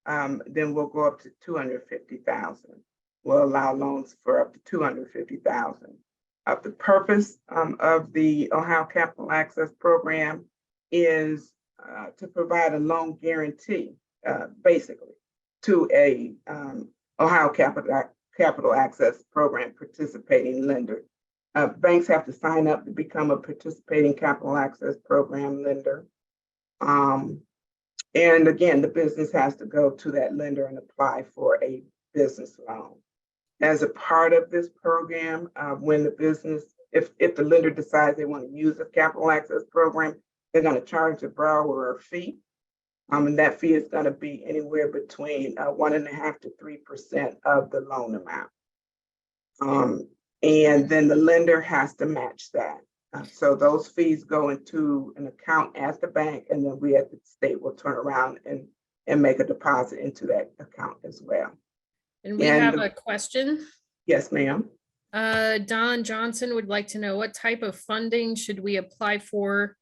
Speaker 4: then we'll go up to $250,000. We'll allow loans for up to $250,000. The purpose of the Ohio Capital Access Program is to provide a loan guarantee, basically, to a Ohio Capital Access Program participating lender. Banks have to sign up to become a participating capital access program lender. And again, the business has to go to that lender and apply for a business loan. As a part of this program, when the business, if the lender decides they want to use a capital access program, they're going to charge the borrower a fee. And that fee is going to be anywhere between 1.5% to 3% of the loan amount. And then the lender has to match that. So those fees go into an account at the bank, and then we at the state will turn around and make a deposit into that account as well.
Speaker 1: And we have a question.
Speaker 4: Yes, ma'am.
Speaker 1: Don Johnson would like to know, what type of funding should we apply for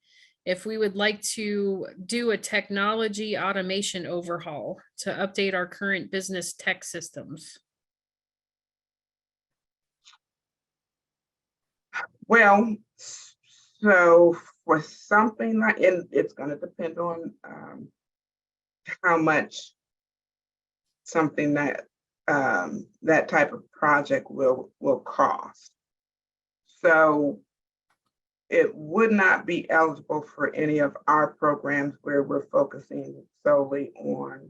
Speaker 1: if we would like to do a technology automation overhaul to update our current business tech systems?
Speaker 4: Well, so for something like, and it's going to depend on how much something that that type of project will cost. So it would not be eligible for any of our programs where we're focusing solely on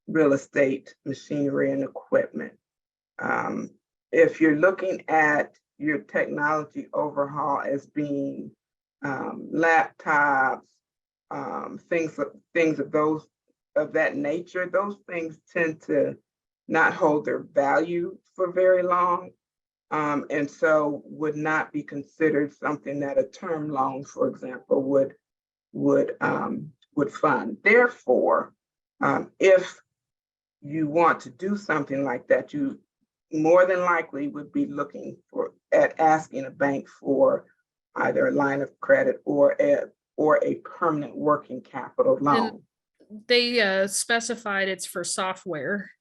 Speaker 4: real estate, machinery, and equipment. If you're looking at your technology overhaul as being laptops, things of that nature, those things tend to not hold their value for very long. And so would not be considered something that a term loan, for example, would fund. Therefore, if you want to do something like that, you more than likely would be looking at asking a bank for either a line of credit or a permanent working capital loan.
Speaker 1: They specified it's for software,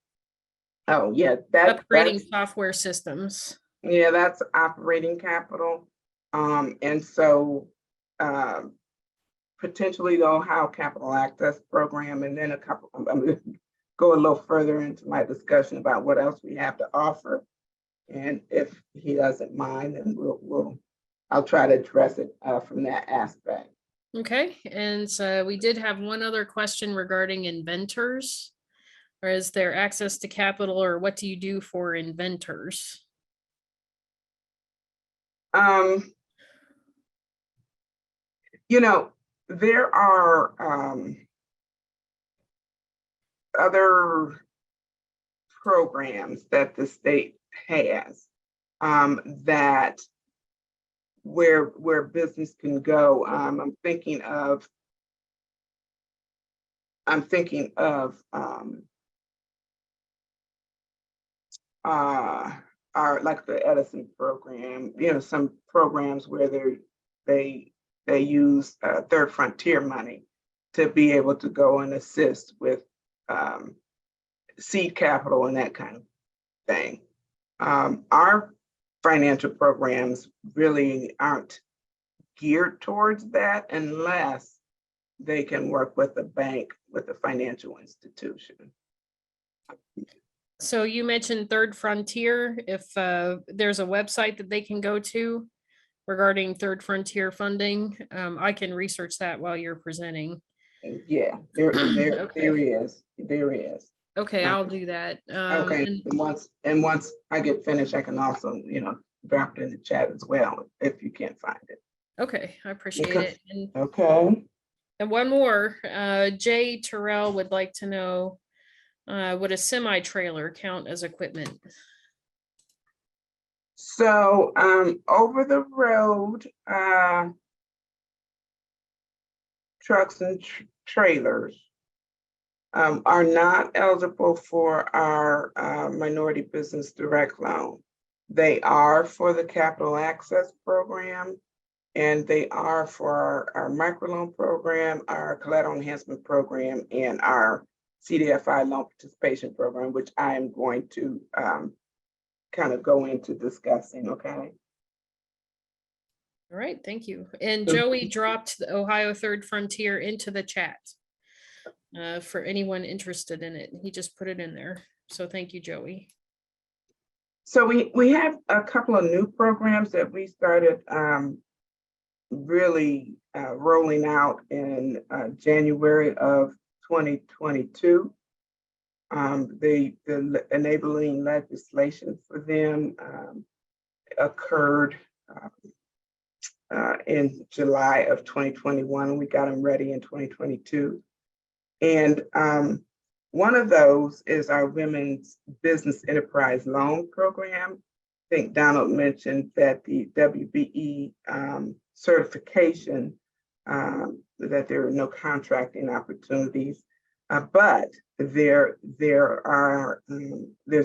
Speaker 4: Oh, yeah,
Speaker 1: upgrading software systems.
Speaker 4: yeah, that's operating capital. And so potentially the Ohio Capital Access Program, and then I'm gonna go a little further into my discussion about what else we have to offer. And if he doesn't mind, then I'll try to address it from that aspect.
Speaker 1: Okay, and so we did have one other question regarding inventors. Or is there access to capital, or what do you do for inventors?
Speaker 4: You know, there are other programs that the state has that where business can go. I'm thinking of our like the Edison program, some programs where they use Third Frontier money to be able to go and assist with seed capital and that kind of thing. Our financial programs really aren't geared towards that unless they can work with a bank, with a financial institution.
Speaker 1: So you mentioned Third Frontier. If there's a website that they can go to regarding Third Frontier funding, I can research that while you're presenting.
Speaker 4: Yeah, there
Speaker 1: Okay.
Speaker 4: is.
Speaker 1: Okay, I'll do that.
Speaker 4: Okay, and once I get finished, I can also, drop it in the chat as well if you can't find it.
Speaker 1: Okay, I appreciate
Speaker 4: Okay.
Speaker 1: it.
Speaker 4: Okay.
Speaker 1: And one more, Jay Terrell would like to know, would a semi-trailer count as equipment?
Speaker 4: So over the road trucks and trailers are not eligible for our minority business direct loan. They are for the capital access program, and they are for our microloan program, our collateral enhancement program, and our CDFI loan participation program, which I am going to kind of go into discussing, okay?
Speaker 1: All right, thank you. And Joey dropped the Ohio Third Frontier into the chat for anyone interested in it. He just put it in there. So thank you, Joey.
Speaker 4: So we have a couple of new programs that we started really rolling out in January of 2022. The enabling legislation for them occurred in July of 2021. We got them ready in 2022. And one of those is our Women's Business Enterprise Loan Program. I think Donald mentioned that the WBE certification, that there are no contracting opportunities, but there's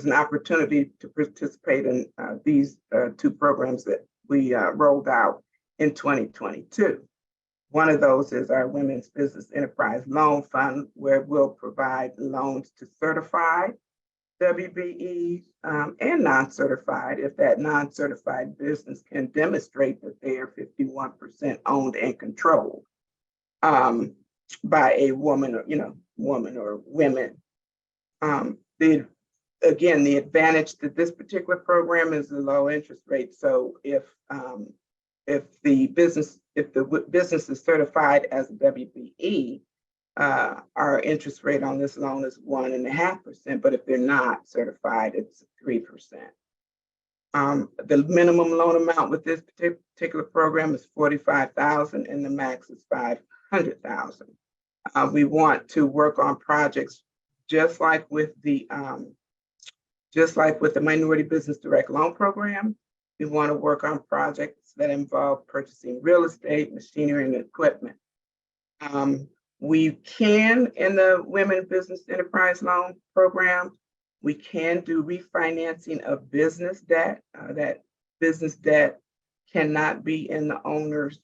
Speaker 4: an opportunity to participate in these two programs that we rolled out in 2022. One of those is our Women's Business Enterprise Loan Fund, where we'll provide loans to certified WBEs and non-certified, if that non-certified business can demonstrate that they are 51% owned and controlled by a woman, or woman or women. The advantage to this particular program is the low interest rate. So if the business is certified as a WBE, our interest rate on this loan is 1.5%, but if they're not certified, it's 3%. The minimum loan amount with this particular program is $45,000, and the max is $500,000. We want to work on projects just like with the Minority Business Direct Loan Program. We want to work on projects that involve purchasing real estate, machinery, and equipment. We can, in the Women Business Enterprise Loan Program, we can do refinancing of business debt. That business debt cannot be in the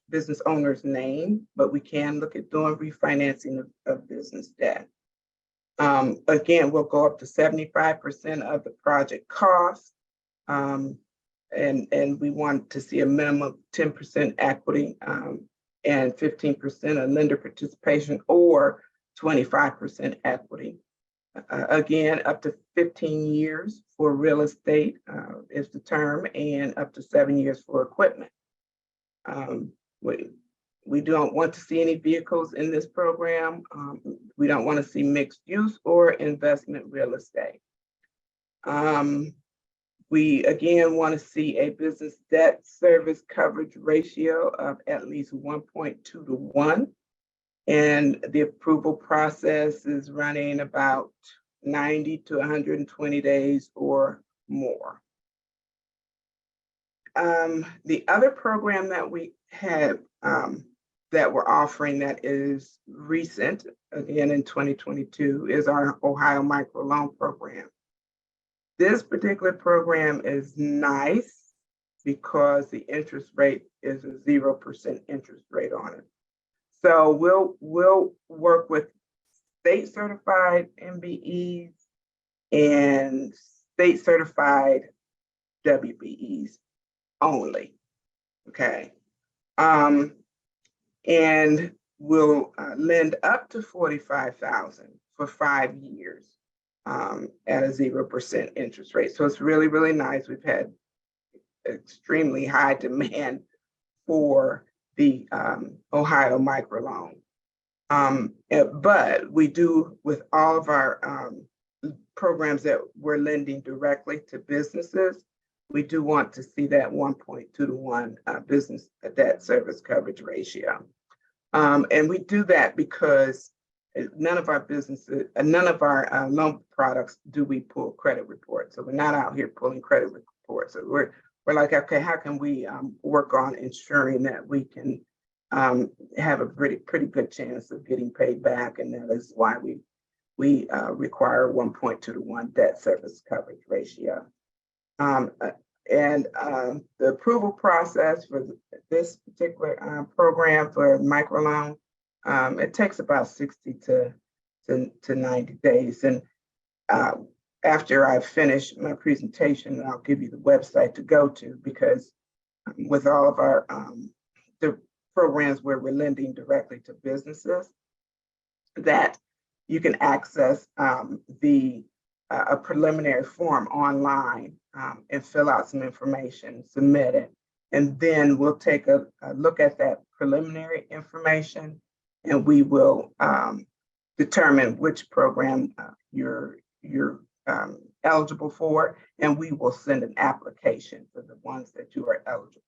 Speaker 4: business owner's name, but we can look at doing refinancing of business debt. Again, we'll go up to 75% of the project cost. And we want to see a minimum of 10% equity and 15% of lender participation or 25% equity. Again, up to 15 years for real estate is the term, and up to 7 years for equipment. We don't want to see any vehicles in this program. We don't want to see mixed use or investment real estate. We again want to see a business debt service coverage ratio of at least 1.2 to 1. And the approval process is running about 90 to 120 days or more. The other program that we have that we're offering that is recent, again in 2022, is our Ohio Microloan Program. This particular program is nice because the interest rate is a 0% interest rate on it. So we'll work with state certified MBEs and state certified WBEs only. Okay. And we'll lend up to $45,000 for 5 years at a 0% interest rate. So it's really, really nice. We've had extremely high demand for the Ohio microloan. But we do, with all of our programs that we're lending directly to businesses, we do want to see that 1.2 to 1 business debt service coverage ratio. And we do that because none of our loan products do we pull credit reports. So we're not out here pulling credit reports. So we're like, okay, how can we work on ensuring that we can have a pretty good chance of getting paid back? And that is why we require 1.2 to 1 debt service coverage ratio. The approval process for this particular program for microloan, it takes about 60 to 90 days. And after I finish my presentation, I'll give you the website to go to, because with all of our the programs where we're lending directly to businesses, that you can access a preliminary form online and fill out some information, submit it, and then we'll take a look at that preliminary information, and we will determine which program you're eligible for, and we will send an application for the ones that you are eligible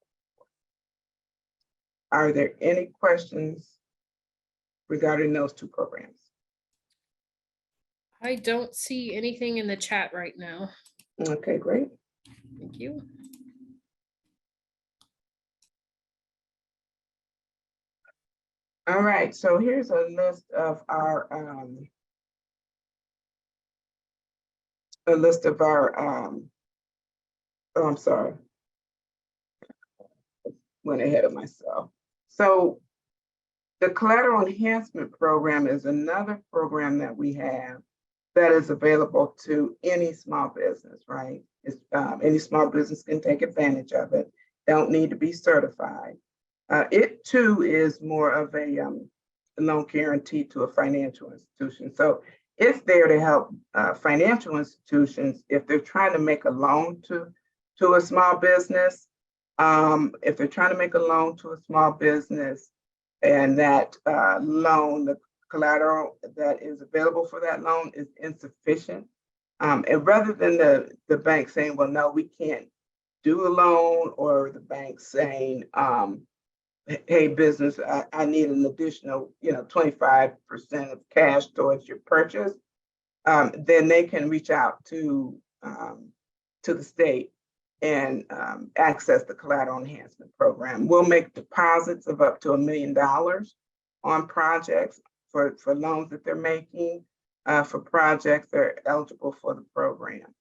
Speaker 4: for. Are there any questions regarding those two programs?
Speaker 1: I don't see anything in the chat right now.
Speaker 4: Okay, great.
Speaker 1: Thank you.
Speaker 4: All right, so here's a list of our oh, I'm sorry, went ahead of myself. So the collateral enhancement program is another program that we have that is available to any small business, right? Any small business can take advantage of it. Don't need to be certified. It too is more of a loan guarantee to a financial institution. So it's there to help financial institutions if they're trying to make a loan to a small business. If they're trying to make a loan to a small business, and that loan, the collateral that is available for that loan is insufficient. And rather than the bank saying, well, no, we can't do a loan, or the bank saying, hey, business, I need an additional 25% of cash towards your purchase, then they can reach out to the state access the collateral enhancement program. We'll make deposits of up to $1 million on projects for loans that they're making for projects that are eligible for the program.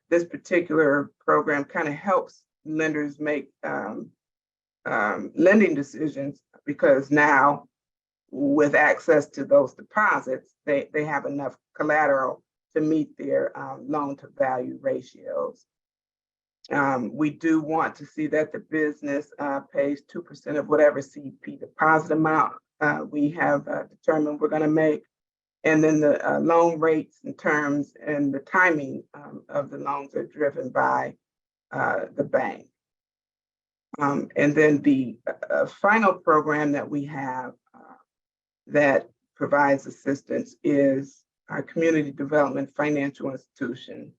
Speaker 4: This particular program kind of helps lenders make lending decisions, because now with access to those deposits, they have enough collateral to meet their loan to value ratios. We do want to see that the business pays 2% of whatever CEP deposit amount we have determined we're going to make. And then the loan rates and terms and the timing of the loans are driven by the bank. And then the final program that we have that provides assistance is our Community Development Financial Institution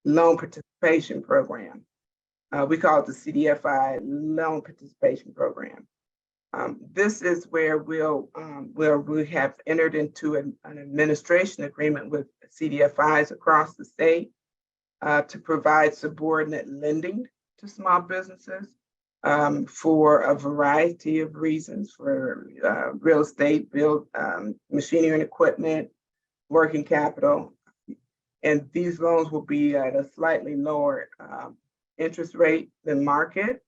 Speaker 4: Loan Participation Program. We call it the CDFI Loan Participation Program. This is where we have entered into an administration agreement with CDFIs across the state to provide subordinate lending to small businesses for a variety of reasons, for real estate, machinery and equipment, working capital. And these loans will be at a slightly lower interest rate than market.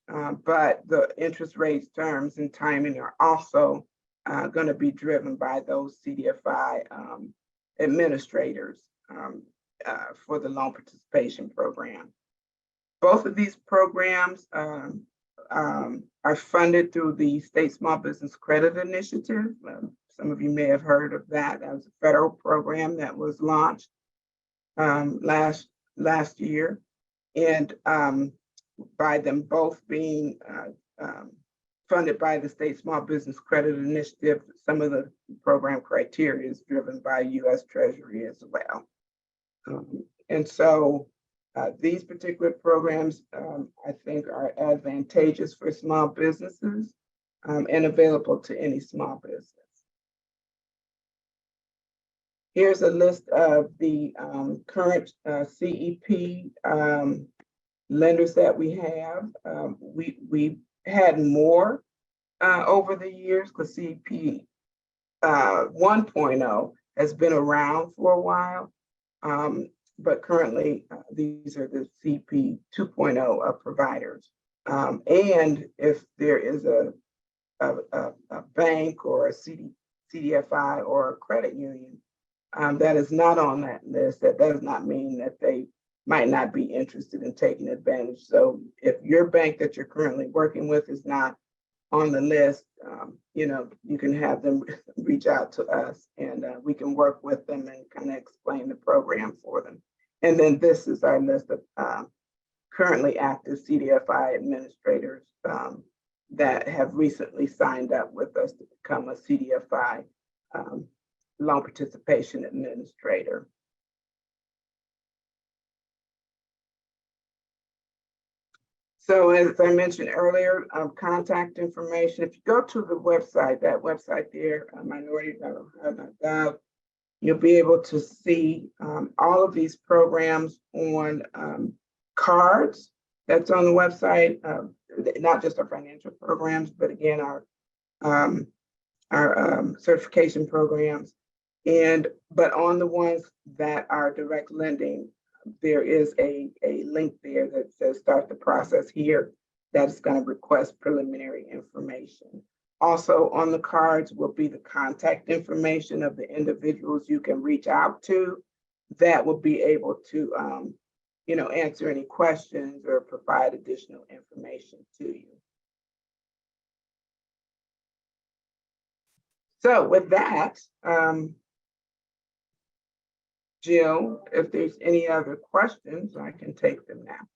Speaker 4: But the interest rates, terms, and timing are also going to be driven by those CDFI administrators for the loan participation program. Both of these programs are funded through the State Small Business Credit Initiative. Some of you may have heard of that. That was a federal program that was launched last year. And by them both being funded by the State Small Business Credit Initiative, some of the program criteria is driven by U.S. Treasury as well. And so these particular programs, I think, are advantageous for small businesses and available to any small business. Here's a list of the current CEP lenders that we have. We had more over the years, because CEP 1.0 has been around for a while, but currently these are the CEP 2.0 providers. And if there is a bank or a CDFI or a credit union that is not on that list, that does not mean that they might not be interested in taking advantage. So if your bank that you're currently working with is not on the list, you can have them reach out to us, and we can work with them and kind of explain the program for them. And then this is our list of currently active CDFI administrators that have recently signed up with us to become a CDFI loan participation administrator. So as I mentioned earlier, contact information, if you go to the website, that website there, minority.ohio.gov, you'll be able to see all of these programs on cards that's on the website, not just our financial programs, but again, our certification programs. But on the ones that are direct lending, there is a link there that says start the process here that is going to request preliminary information. Also on the cards will be the contact information of the individuals you can reach out to that will be able to answer any questions or provide additional information to you. So with that, Jill, if there's any other questions, I can take them now.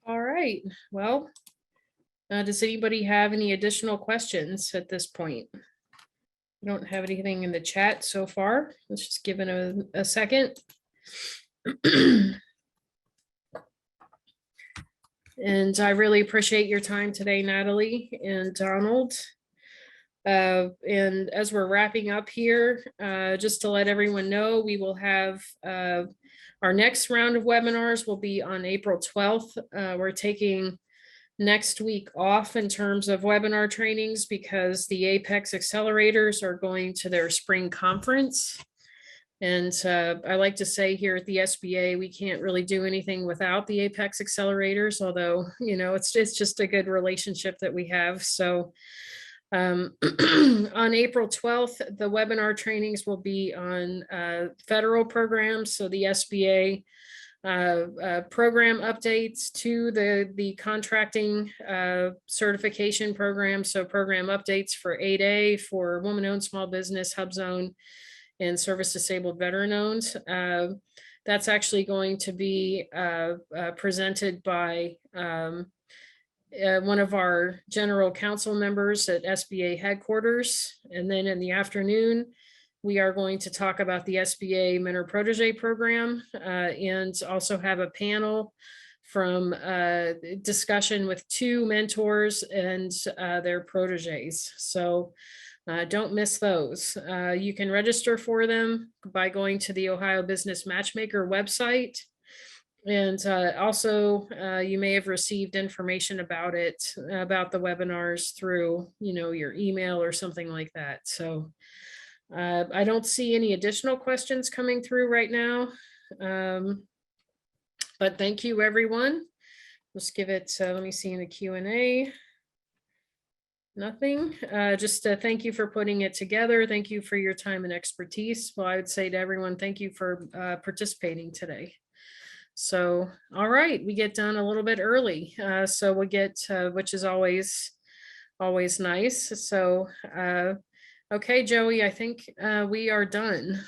Speaker 1: All right, well, does anybody have any additional questions at this point? We don't have anything in the chat so far. Let's just give it a second. And I really appreciate your time today, Natalie and Donald. And as we're wrapping up here, just to let everyone know, we will have our next round of webinars will be on April 12th. We're taking next week off in terms of webinar trainings because the Apex accelerators are going to their spring conference. And I like to say here at the SBA, we can't really do anything without the Apex accelerators, although, you know, it's just a good relationship that we have. So on April 12th, the webinar trainings will be on federal programs. So the SBA program updates to the contracting certification program. So program updates for 8A for woman-owned small business, HUBZone, and service disabled veteran owned. That's actually going to be presented by one of our general council members at SBA headquarters. And then in the afternoon, we are going to talk about the SBA Mentor Protege program and also have a panel from discussion with 2 mentors and their proteges. So don't miss those. You can register for them by going to the Ohio Business Matchmaker website. And also, you may have received information about it, about the webinars through, you know, your email or something like that. So I don't see any additional questions coming through right now. But thank you, everyone. Let's give it, let me see in the Q&A. Nothing. Just thank you for putting it together. Thank you for your time and expertise. Well, I would say to everyone, thank you for participating today. So, all right, we get done a little bit early. So we get, which is always nice. So, okay, Joey, I think we are done.